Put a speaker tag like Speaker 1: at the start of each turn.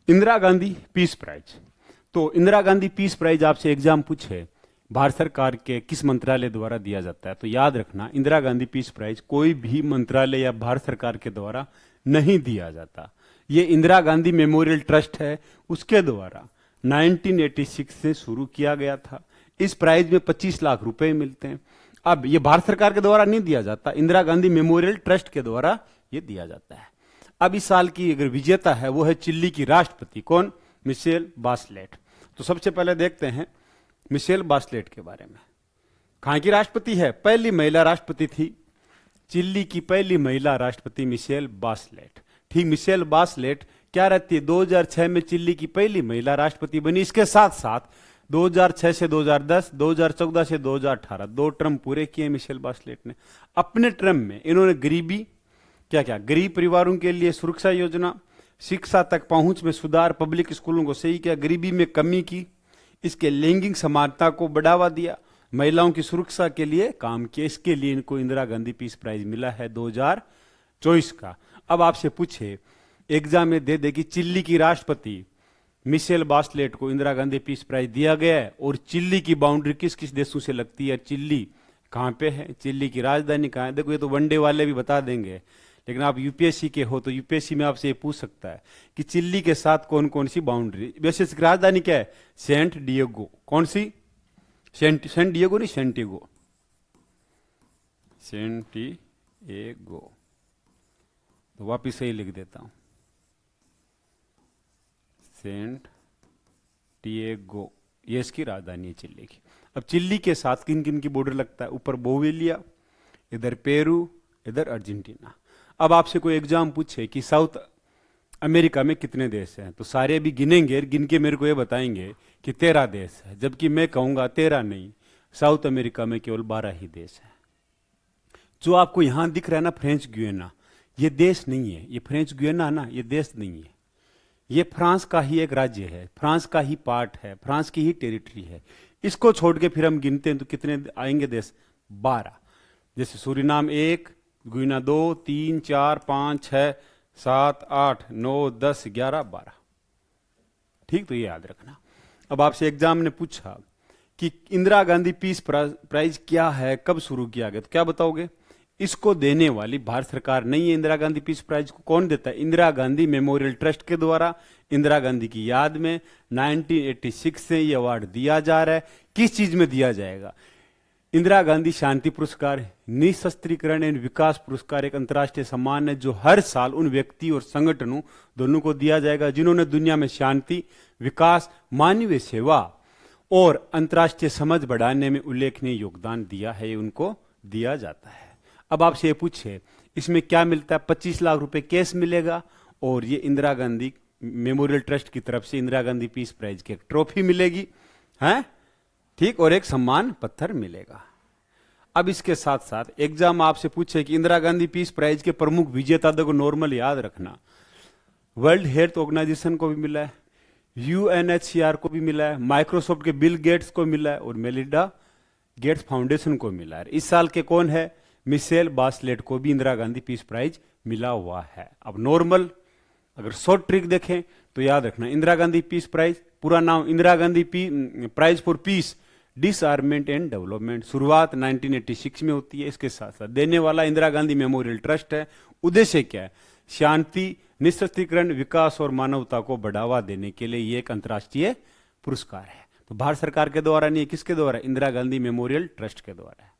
Speaker 1: Indira Gandhi peace prize. तो Indira Gandhi peace prize आपसे exam पूछे भारत सरकार के किस मंत्रालय द्वारा दिया जाता है, तो याद रखना इंदिरा गांधी पीस प्राइज कोई भी मंत्रालय या भारत सरकार के द्वारा नहीं दिया जाता। ये इंदिरा गांधी मेमोरियल ट्रस्ट है, उसके द्वारा 1986 से शुरू किया गया था। इस प्राइज में 25 लाख रुपए मिलते हैं। अब ये भारत सरकार के द्वारा नहीं दिया जाता, इंदिरा गांधी मेमोरियल ट्रस्ट के द्वारा ये दिया जाता है। अब इस साल की अगर विजेता है वो है चिल्ली की राष्ट्रपति, कौन? मिशेल बाचलेट। तो सबसे पहले देखते हैं मिशेल बाचलेट के बारे में। कहां की राष्ट्रपति है? पहली महिला राष्ट्रपति थी, चिल्ली की पहली महिला राष्ट्रपति मिशेल बाचलेट। ठीक, मिशेल बाचलेट क्या रहती है? 2006 में चिल्ली की पहली महिला राष्ट्रपति बनी। इसके साथ साथ 2006 से 2010, 2014 से 2018 दो टर्म पूरे किए मिशेल बाचलेट ने। अपने टर्म में इन्होंने गरीबी क्या गरीब परिवारों के लिए सुरक्षा योजना, शिक्षा तक पहुंच में सुधार, पब्लिक स्कूलों को सही किया, गरीबी में कमी की, इसके लैंगिक समानता को बढ़ावा दिया, महिलाओं की सुरक्षा के लिए काम किया। इसके लिए इनको इंदिरा गांधी पीस प्राइज मिला है 2024 का। अब आपसे पूछे एग्जाम में दे कि चिल्ली की राष्ट्रपति मिशेल बाचलेट को इंदिरा गांधी पीस प्राइज दिया गया है और चिल्ली की बाउंड्री किस किस देशों से लगती है, चिल्ली कहां पे है, चिल्ली की राजधानी कहां है? देखो ये तो वनडे वाले भी बता देंगे, लेकिन आप यूपीएससी के हो तो यूपीएससी में आपसे ये पूछ सकता है कि चिल्ली के साथ कौन कौन सी बाउंड्री। वैसे इसकी राजधानी क्या है? Saint Diego. कौन सी? सेंट डिएगो नहीं, सेंटिगो, सेंटिएगो। तो वापिस सही लिख देता हूं, सेंट डिएगो, ये इसकी राजधानी है चिल्ली की। अब चिल्ली के साथ किन किन की बॉर्डर लगता है? ऊपर बोवेलिया, इधर पेरू, इधर अर्जेंटीना। अब आपसे कोई एग्जाम पूछे कि साउथ अमेरिका में कितने देश हैं, तो सारे भी गिनेंगे, गिन के मेरे को ये बताएंगे कि 13 देश है, जबकि मैं कहूंगा 13 नहीं, साउथ अमेरिका में केवल 12 ही देश है। जो आपको यहां दिख रहा है ना फ्रेंच गुयाना, ये देश नहीं है। ये फ्रेंच गुयाना ना, ये देश नहीं है, ये फ्रांस का ही एक राज्य है, फ्रांस का ही पार्ट है, फ्रांस की ही टेरिटरी है। इसको छोड़ के फिर हम गिनते हैं तो कितने आएंगे देश? 12। जैसे सूरीनाम 1, गुयाना 2, 3, 4, 5, 6, 7, 8, 9, 10, 11, 12। ठीक, तो ये याद रखना। अब आपसे एग्जाम ने पूछा कि इंदिरा गांधी पीस प्राइज क्या है, कब शुरू किया गया, तो क्या बताओगे? इसको देने वाली भारत सरकार नहीं है। इंदिरा गांधी पीस प्राइज को कौन देता है? इंदिरा गांधी मेमोरियल ट्रस्ट के द्वारा इंदिरा गांधी की याद में 1986 से ये अवार्ड दिया जा रहा है। किस चीज में दिया जाएगा? इंदिरा गांधी शांति पुरस्कार, निशस्त्रीकरण एवं विकास पुरस्कार एक अंतर्राष्ट्रीय सम्मान है जो हर साल उन व्यक्ति और संगठनों दोनों को दिया जाएगा जिन्होंने दुनिया में शांति, विकास, मानवीय सेवा और अंतर्राष्ट्रीय समझ बढ़ाने में उल्लेखनीय योगदान दिया है, उनको दिया जाता है। अब आपसे ये पूछे इसमें क्या मिलता है? 25 लाख रुपए कैश मिलेगा और ये इंदिरा गांधी मेमोरियल ट्रस्ट की तरफ से इंदिरा गांधी पीस प्राइज की एक ट्रॉफी मिलेगी, है ठीक, और एक सम्मान पत्थर मिलेगा। अब इसके साथ साथ एग्जाम आपसे पूछे कि इंदिरा गांधी पीस प्राइज के प्रमुख विजेता को नॉर्मल याद रखना, वर्ल्ड हेल्थ ऑर्गेनाइजेशन को भी मिला है, यूएनएचसीआर को भी मिला है, माइक्रोसॉफ्ट के बिल गेट्स को मिला है और मेलिंडा गेट्स फाउंडेशन को मिला है। इस साल के कौन है? मिशेल बाचलेट को भी इंदिरा गांधी पीस प्राइज मिला हुआ है। अब नॉर्मल अगर शॉर्ट ट्रिक देखें तो याद रखना इंदिरा गांधी पीस प्राइज, पूरा नाम Indira Gandhi prize for peace, disarmament and development. शुरुआत 1986 में होती है। इसके साथ साथ देने वाला इंदिरा गांधी मेमोरियल ट्रस्ट है। उद्देश्य क्या है? शांति, निशस्त्रीकरण, विकास और मानवता को बढ़ावा देने के लिए यह एक अंतर्राष्ट्रीय पुरस्कार है। तो भारत सरकार के द्वारा नहीं, किसके द्वारा? इंदिरा गांधी मेमोरियल ट्रस्ट के द्वारा है।